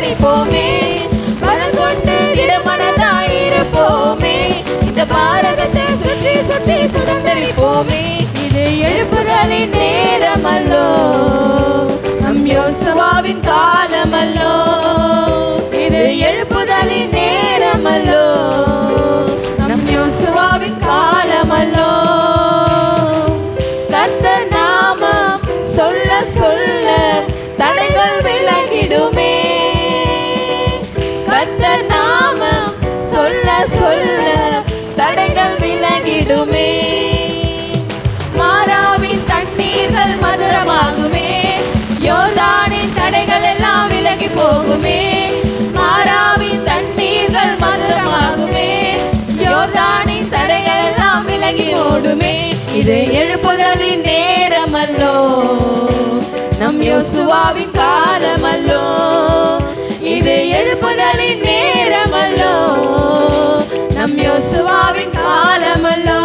தியானிப்போமே, பலம் கொண்டு திடமனதாயிருப்போமே, இந்த பாரதத்தை சுற்றி சுற்றி சுதந்தரிப்போமே. இது எழுப்புதலின் நேரமல்லோ, நம் யோசுவாவின் காலமல்லோ. இது எழுப்புதலின் நேரமல்லோ, நம் யோசுவாவின் காலமல்லோ. கர்த்தர் நாமம் சொல்ல சொல்ல தடைகள் விலகிடுமே, கர்த்தர் நாமம் சொல்ல சொல்ல தடைகள் விலகிடுமே. மாராவின் தண்ணீர்கள் மதுரமாகுமே, யோர்தானின் தடைகள் எல்லாம் விலகி போகுமே. மாராவின் தண்ணீர்கள் மதுரமாகுமே, யோர்தானின் தடைகள் எல்லாம் விலகி ஓடுமே. இது எழுப்புதலின் நேரமல்லோ, நம் யோசுவாவின் காலமல்லோ. இது எழுப்புதலின் நேரமல்லோ, நம் யோசுவாவின் காலமல்லோ.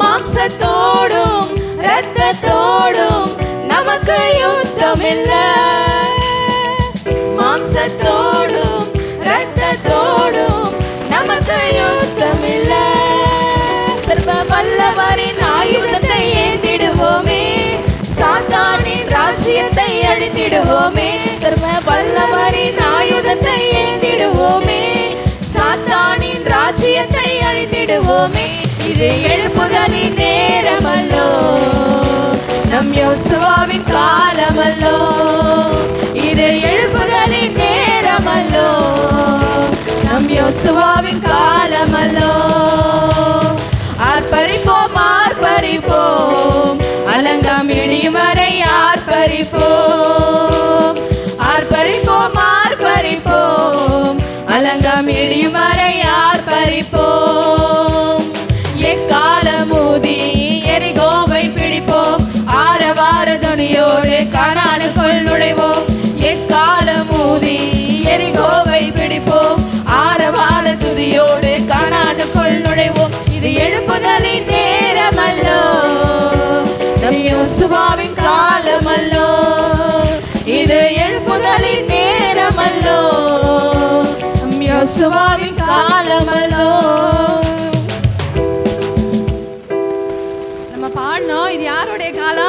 மாம்சத்தோடும் இரத்தத்தோடும் நமக்கு யுத்தம் இல்லை, மாம்சத்தோடும் இரத்தத்தோடும் நமக்கு யுத்தம் இல்லை. சர்வ வல்லவரின் ஆயுதத்தை ஏந்திடுவோமே, சாத்தானின் ராஜ்யத்தை அழித்திடுவோமே. சர்வ வல்லவரின் ஆயுதத்தை ஏந்திடுவோமே, சாத்தானின் ராஜ்யத்தை அழித்திடுவோமே. இது எழுப்புதலின் நேரமல்லோ, நம் யோசுவாவின் காலமல்லோ. இது எழுப்புதலின் நேரமல்லோ, நம் யோசுவாவின் காலமல்லோ. ஆர்ப்பரிப்போம் ஆர்ப்பரிப்போம், அலங்காம் இடியும் வரை ஆர்ப்பரிப்போம். ஆர்ப்பரிப்போம் ஆர்ப்பரிப்போம், அலங்காம் இடியும் வரை ஆர்ப்பரிப்போம். எக்காலமூதி எரிகோவை பிடிப்போம், ஆரவார துணியோடு கானானுக்குள் நுழைவோம். எக்காலமூதி எரிகோவை பிடிப்போம், ஆரவார துதியோடு கானானுக்குள் நுழைவோம். இது எழுப்புதலின் நேரமல்லோ, நம் யோசுவாவின் காலமல்லோ. இது எழுப்புதலின் நேரமல்லோ, நம் யோசுவாவின் காலமல்லோ. நம்ம பாடணும், இது யாருடைய காலம்?